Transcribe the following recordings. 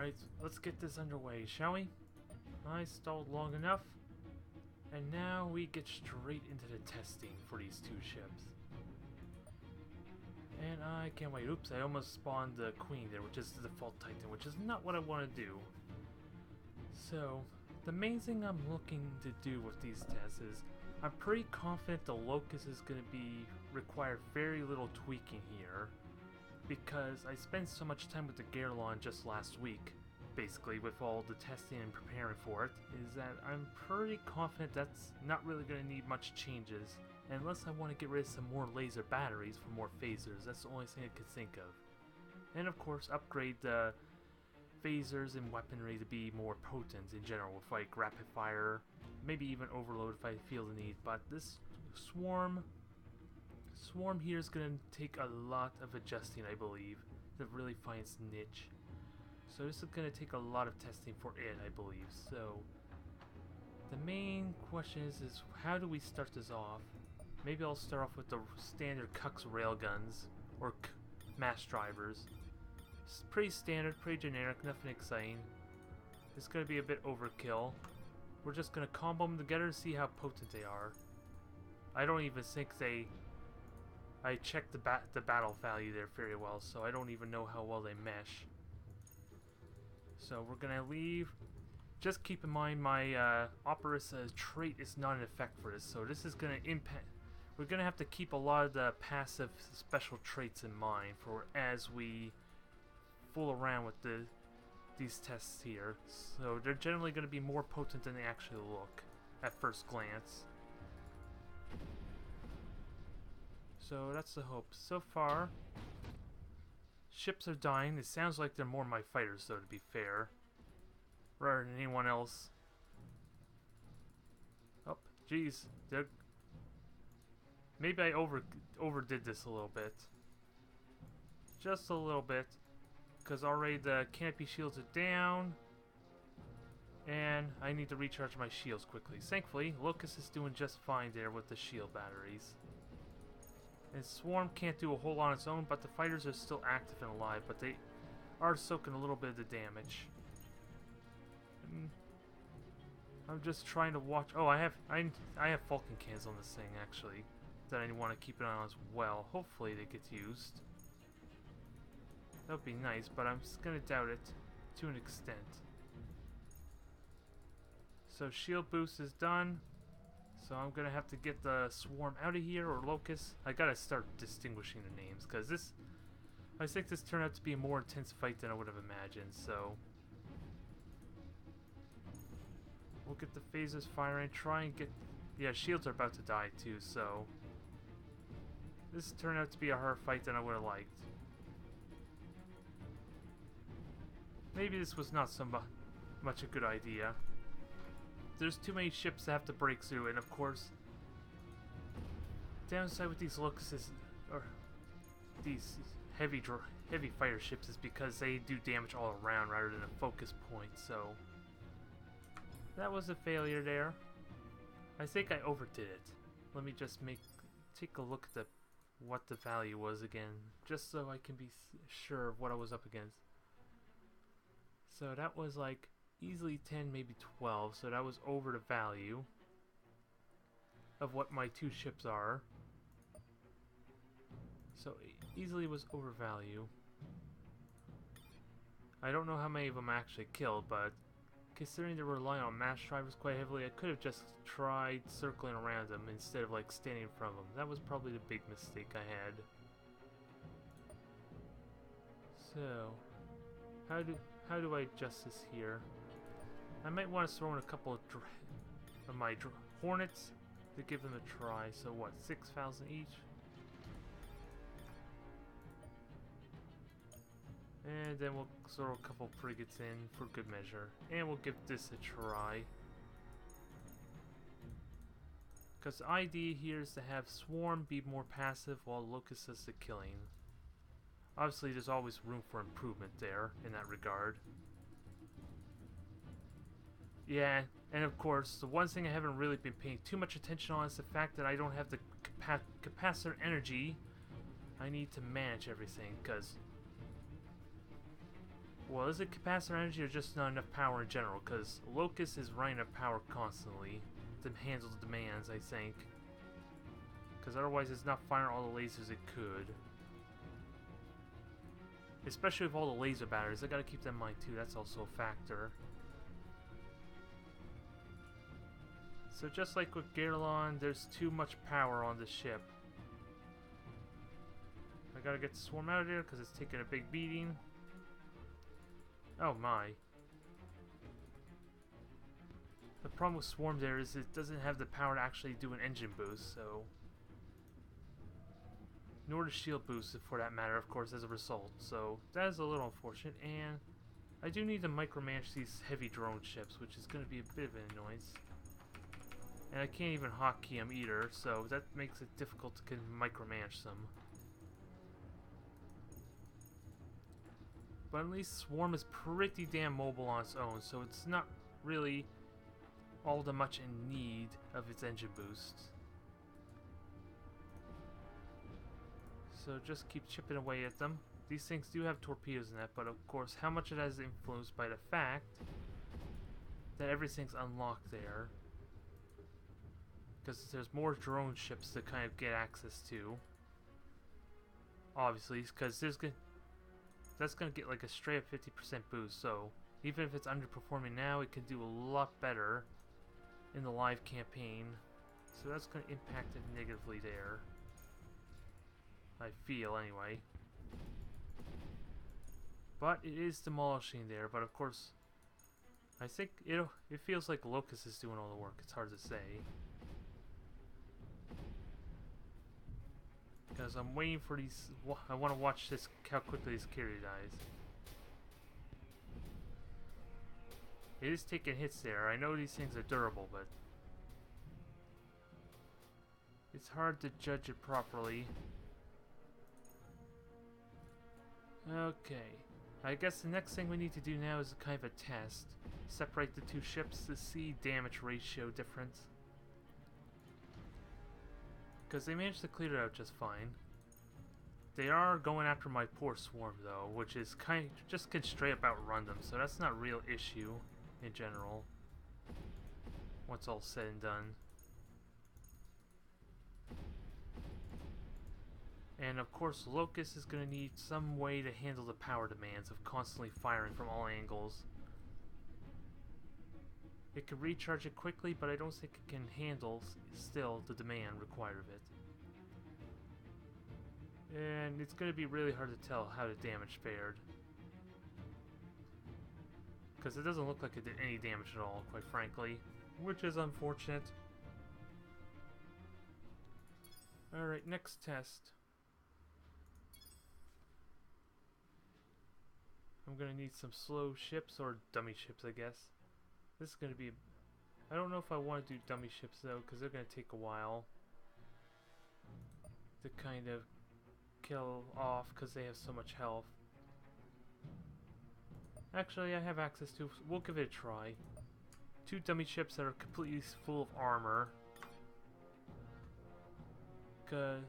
Alright, let's get this underway, shall we? I stalled long enough. And now we get straight into the testing for these two ships. And I can't wait. Oops, I almost spawned the Queen there, which is the default Titan, which is not what I want to do. So, the main thing I'm looking to do with these tests is I'm pretty confident the Locust is going to require very little tweaking here, because I spent so much time with the Garlon just last week, basically with all the testing and preparing for it, is that I'm pretty confident that's not really going to need much changes, unless I want to get rid of some more laser batteries for more phasers. That's the only thing I could think of. And of course upgrade the phasers and weaponry to be more potent in general, with like rapid fire, maybe even overload if I feel the need. But this swarm here is going to take a lot of adjusting, I believe, to really find its niche. So this is going to take a lot of testing for it, I believe. So the main question is how do we start this off? Maybe I'll start off with the standard Cux railguns, or mass drivers. It's pretty standard, pretty generic, nothing exciting. It's going to be a bit overkill. We're just going to combo them together to see how potent they are. I don't even think I checked the battle value there very well, so I don't even know how well they mesh. So we're going to leave. Just keep in mind my Operus trait is not in effect for this, so this is going to impact. We're going to have to keep a lot of the passive special traits in mind for as we fool around with these tests here. So they're generally going to be more potent than they actually look at first glance. So that's the hope. So far, ships are dying. It sounds like they're more my fighters, though, to be fair, rather than anyone else. Oh, jeez. Maybe I overdid this a little bit. Just a little bit. Because already the canopy shields are down. And I need to recharge my shields quickly. Thankfully, Locust is doing just fine there with the shield batteries. And Swarm can't do a whole lot on its own, but the fighters are still active and alive, but they are soaking a little bit of the damage. And I'm just trying to watch. Oh, I have Falcon cans on this thing actually that I want to keep an eye on as well. Hopefully they get used. That would be nice, but I'm just gonna doubt it to an extent. So shield boost is done. So I'm gonna have to get the Swarm out of here, or Locust. I gotta start distinguishing the names, because I think this turned out to be a more intense fight than I would have imagined, so we'll get the phasers firing, try and get... Yeah, shields are about to die too, so this turned out to be a harder fight than I would have liked. Maybe this was not so much a good idea. There's too many ships that have to break through, and of course, downside with these Locusts or these heavy fighter ships is because they do damage all around rather than a focus point. So that was a failure there. I think I overdid it. Let me just take a look at what the value was again, just so I can be sure of what I was up against. So that was like easily 10, maybe 12, so that was over the value of what my two ships are. So easily was over value. I don't know how many of them I actually killed, but considering they were relying on mass drivers quite heavily, I could have just tried circling around them instead of like standing in front of them. That was probably the big mistake I had. So how do I adjust this here? I might want to throw in a couple of my Hornets to give them a try. So what, 6,000 each? And then we'll throw a couple frigates in for good measure. And we'll give this a try. Because the idea here is to have Swarm be more passive while Locust does the killing. Obviously there's always room for improvement there in that regard. Yeah, and of course, the one thing I haven't really been paying too much attention on is the fact that I don't have the capacitor energy I need to manage everything, because Well, is it capacitor energy or just not enough power in general? Because Locust is running out of power constantly to handle the demands, I think. Because otherwise it's not firing all the lasers it could. Especially with all the laser batteries. I gotta keep that in mind too, that's also a factor. So just like with Garlon, there's too much power on the ship. I gotta get the Swarm out of there because it's taking a big beating. Oh my. The problem with Swarm there is it doesn't have the power to actually do an engine boost, so... Nor the shield boost, for that matter, of course, as a result. So, that is a little unfortunate, and... I do need to micromanage these heavy drone ships, which is going to be a bit of an annoyance. And I can't even hotkey them either, so that makes it difficult to micromanage them. But at least Swarm is pretty damn mobile on its own, so it's not really all that much in need of its engine boost. So just keep chipping away at them. These things do have torpedoes in that, but of course how much of that is influenced by the fact that everything's unlocked there. Because there's more drone ships to kind of get access to. Obviously, because that's going to get like a straight up 50% boost, so even if it's underperforming now, it can do a lot better in the live campaign. So that's going to impact it negatively there. I feel, anyway. But it is demolishing there, but of course, I think it feels like Locust is doing all the work. It's hard to say. Because I'm waiting for these... I want to watch this, how quickly this carrier dies. It is taking hits there. I know these things are durable, but... it's hard to judge it properly. Okay. I guess the next thing we need to do now is kind of a test. Separate the two ships to see damage ratio difference. Because they managed to clear it out just fine. They are going after my poor Swarm though, which is kind of just can straight up outrun them, so that's not a real issue in general. Once all said and done. And of course Locust is going to need some way to handle the power demands of constantly firing from all angles. It can recharge it quickly, but I don't think it can handle still the demand required of it. And it's going to be really hard to tell how the damage fared. Because it doesn't look like it did any damage at all, quite frankly. Which is unfortunate. Alright, next test. I'm going to need some slow ships, or dummy ships I guess. This is going to be... I don't know if I want to do dummy ships though, because they're going to take a while to kind of kill off, because they have so much health. Actually, I have access to... we'll give it a try. 2 dummy ships that are completely full of armor. Because...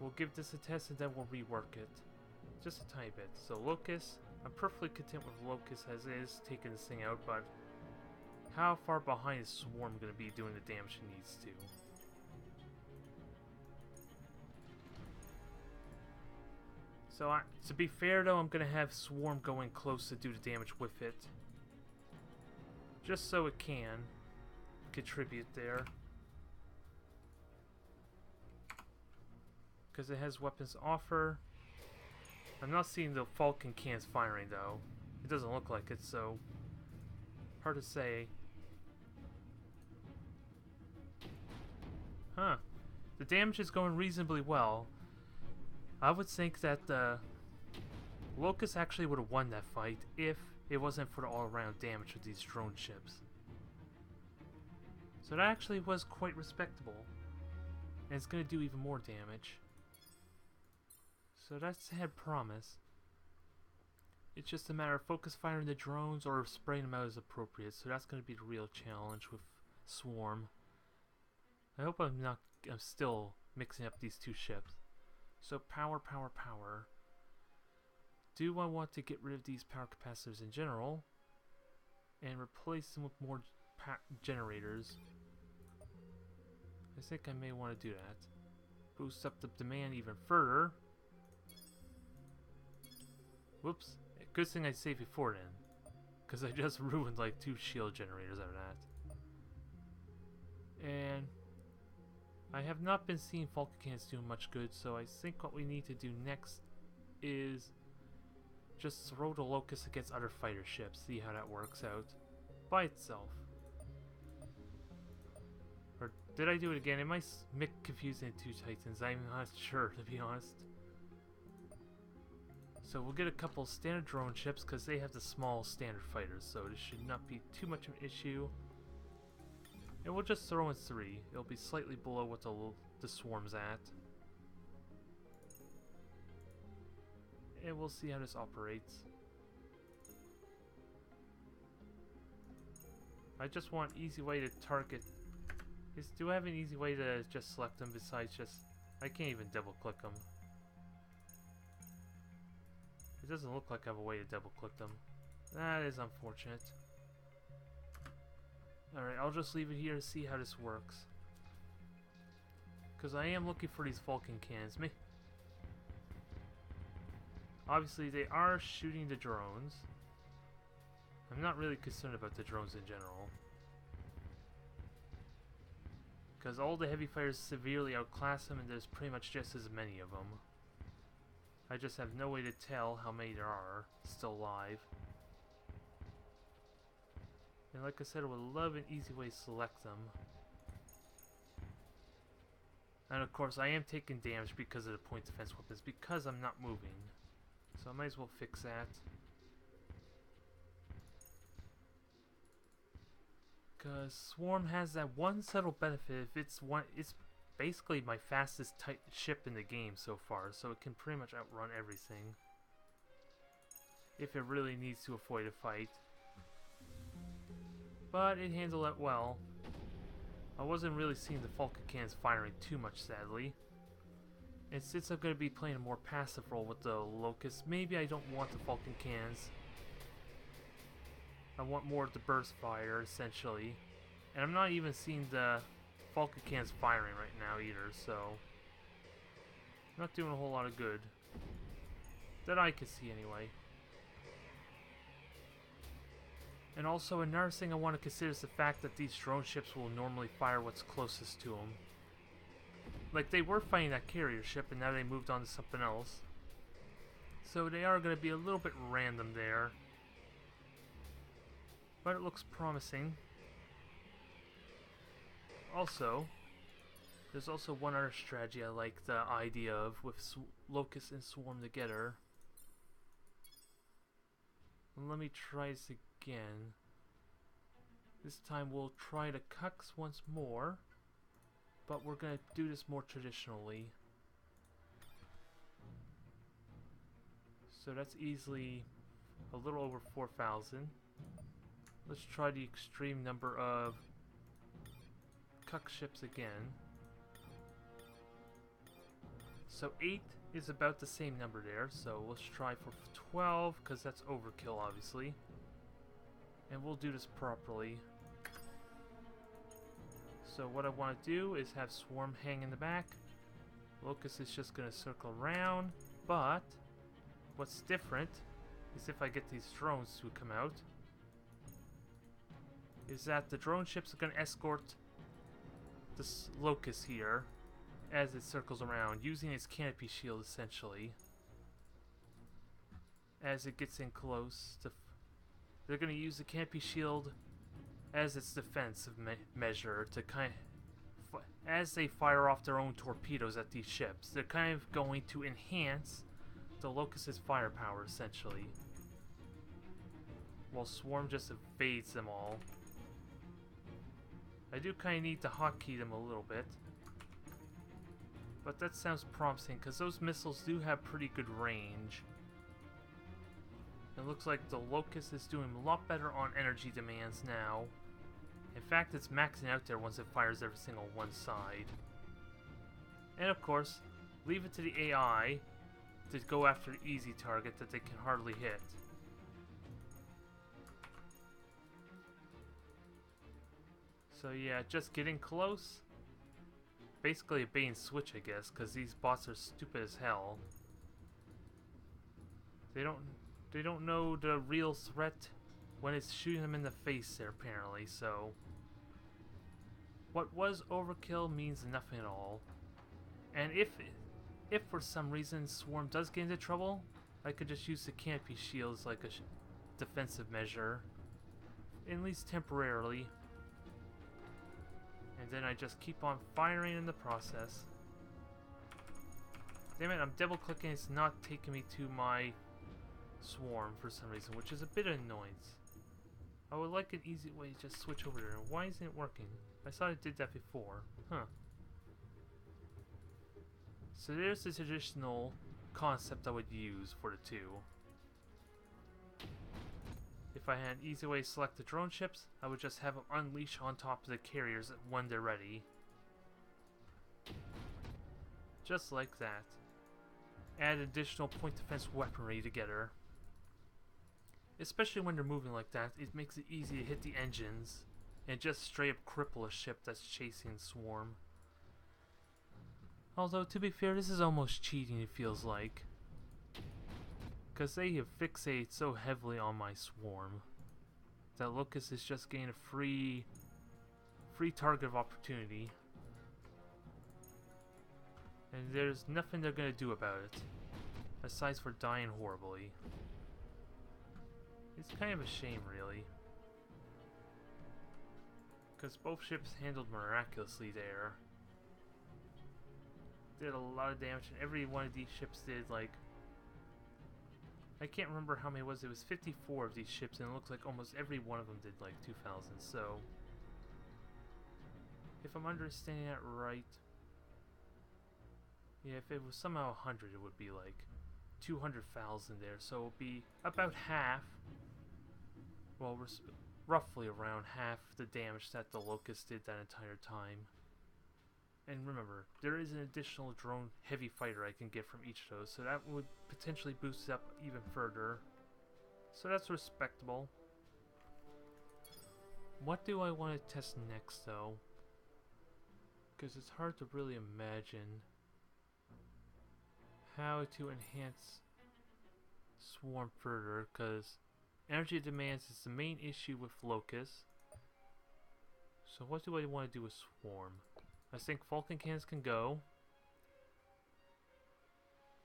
we'll give this a test and then we'll rework it. Just a tiny bit. So Locust, I'm perfectly content with Locust as is, taking this thing out, but how far behind is Swarm going to be doing the damage it needs to? So to be fair though, I'm going to have Swarm going close to do the damage with it. Just so it can contribute there. Because it has weapons to offer. I'm not seeing the Falcon cans firing though. It doesn't look like it, so hard to say. Huh. The damage is going reasonably well. I would think that the Locust actually would have won that fight if it wasn't for the all-around damage of these drone ships. So that actually was quite respectable. And it's going to do even more damage. So that's had promise. It's just a matter of focus firing the drones or spraying them out as appropriate. So that's going to be the real challenge with Swarm. I hope I'm still mixing up these two ships. So power, power, power. do I want to get rid of these power capacitors in general and replace them with more generators? I think I may want to do that. Boost up the demand even further. Whoops. Good thing I saved before then. Because I just ruined like 2 shield generators out of that. And I have not been seeing Falcon cannons doing much good, so I think what we need to do next is just throw the Locust against other fighter ships, see how that works out by itself. Or did I do it again? Am I confusing the 2 Titans? I'm not sure, to be honest. So we'll get a couple standard drone ships because they have the small standard fighters, so this should not be too much of an issue. And we'll just throw in 3. It'll be slightly below what the swarm's at. And we'll see how this operates. I just want an easy way to target. Do I have an easy way to just select them besides just... I can't even double click them. It doesn't look like I have a way to double click them. That is unfortunate. Alright, I'll just leave it here to see how this works. Because I am looking for these Falcon cannons. Obviously, they are shooting the drones. I'm not really concerned about the drones in general. Because all the heavy fighters severely outclass them, and there's pretty much just as many of them. I just have no way to tell how many there are still alive. And like I said, I would love an easy way to select them. And of course, I am taking damage because of the point defense weapons, because I'm not moving. So I might as well fix that. Because Swarm has that one subtle benefit. If it's basically my fastest ship in the game so far, so it can pretty much outrun everything. If it really needs to avoid a fight. But it handled it well. I wasn't really seeing the Falcon cannons firing too much, sadly. And since I'm going to be playing a more passive role with the Locust, maybe I don't want the Falcon cannons. I want more of the burst fire, essentially. And I'm not even seeing the Falcon cannons firing right now either, so... not doing a whole lot of good. That I can see anyway. And also another thing I want to consider is the fact that these drone ships will normally fire what's closest to them. Like, they were fighting that carrier ship and now they moved on to something else. So they are going to be a little bit random there. But it looks promising. Also, there's also one other strategy I like the idea of with Locust and Swarm together. And let me try this again. This time we'll try to Cux once more, but we're going to do this more traditionally. So that's easily a little over 4,000. Let's try the extreme number of Cux ships again. So 8 is about the same number there, so let's try for 12, because that's overkill, obviously. And we'll do this properly. So what I want to do is have Swarm hang in the back. Locust is just going to circle around, but what's different is if I get these drones to come out, is that the drone ships are going to escort this Locust here as it circles around, using its canopy shield essentially. As it gets in close, they're going to use the canopy shield as its defensive measure to as they fire off their own torpedoes at these ships. They're kind of going to enhance the Locust's firepower essentially, while Swarm just evades them all. I do kind of need to hotkey them a little bit. But that sounds promising, because those missiles do have pretty good range. It looks like the Locust is doing a lot better on energy demands now. In fact, it's maxing out there once it fires every single one side. And of course, leave it to the AI to go after the easy target that they can hardly hit. So yeah, just getting close. Basically a bait and switch, I guess, because these bots are stupid as hell. They don't know the real threat when it's shooting them in the face there, apparently, so what was overkill means nothing at all. And if for some reason Swarm does get into trouble, I could just use the canopy shields like a defensive measure, at least temporarily. And then I just keep on firing in the process. Damn it, I'm double clicking, it's not taking me to my Swarm for some reason, which is a bit of annoyance. I would like an easy way to just switch over there. Why isn't it working? I thought I did that before. Huh. So there's the traditional concept I would use for the two. If I had an easy way to select the drone ships, I would just have them unleash on top of the carriers when they're ready. Just like that. Add additional point defense weaponry together. Especially when they're moving like that, it makes it easy to hit the engines and just straight up cripple a ship that's chasing Swarm. Although, to be fair, this is almost cheating, it feels like. Because they have fixated so heavily on my Swarm that Locust is just getting a free target of opportunity. And there's nothing they're going to do about it, aside for dying horribly. It's kind of a shame, really. Because both ships handled miraculously there. Did a lot of damage, and every one of these ships did, like... I can't remember how many it was. It was 54 of these ships, and it looks like almost every one of them did, like, 2,000, so... If I'm understanding that right... Yeah, if it was somehow 100, it would be, like, 200,000 there, so it would be about half... Well, roughly around half the damage that the Locust did that entire time. And remember, there is an additional drone heavy fighter I can get from each of those, so that would potentially boost it up even further. So that's respectable. What do I want to test next, though? Because it's hard to really imagine how to enhance Swarm further, because energy demands is the main issue with Locust. So what do I want to do with Swarm? I think Falcon cannons can go.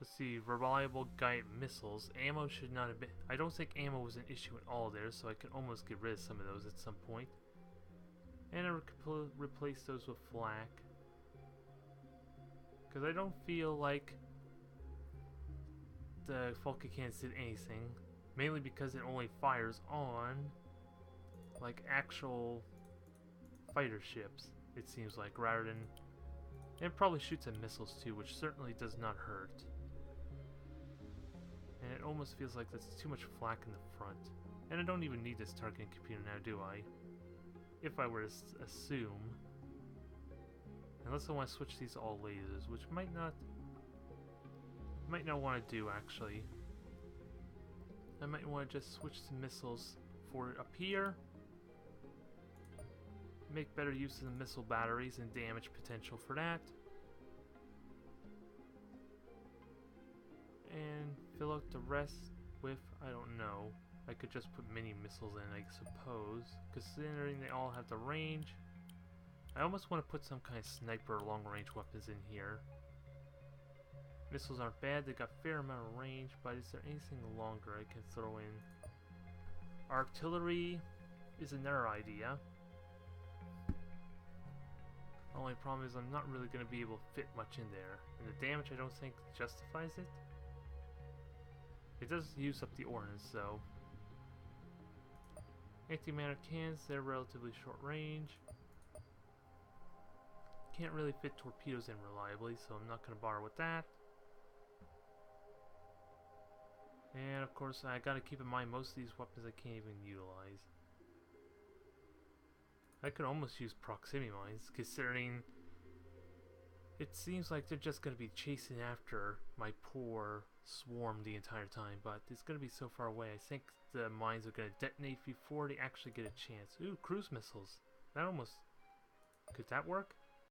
Let's see, reliable guided missiles. Ammo should not have been... I don't think ammo was an issue at all there, so I can almost get rid of some of those at some point. And I could replace those with flak. Because I don't feel like the Falcon cannons did anything. Mainly because it only fires on, like, actual fighter ships, it seems like, rather than... And it probably shoots at missiles too, which certainly does not hurt. And it almost feels like there's too much flak in the front. And I don't even need this targeting computer now, do I? If I were to assume. Unless I want to switch these to all lasers, which might not want to do, actually. I might want to just switch to missiles for up here. Make better use of the missile batteries and damage potential for that. And fill out the rest with, I don't know. I could just put mini missiles in, I suppose. Considering they all have the range. I almost want to put some kind of sniper or long range weapons in here. Missiles aren't bad, they got a fair amount of range, but is there anything longer I can throw in? Artillery is another idea. Only problem is I'm not really going to be able to fit much in there, and the damage I don't think justifies it. It does use up the ordnance though. Anti-matter cannons, they're relatively short range. Can't really fit torpedoes in reliably, so I'm not going to bother with that. And of course, I gotta keep in mind most of these weapons I can't even utilize. I could almost use proximity mines, considering it seems like they're just gonna be chasing after my poor swarm the entire time, but it's going to be so far away. I think the mines are going to detonate before they actually get a chance. Ooh, cruise missiles. That almost... Could that work?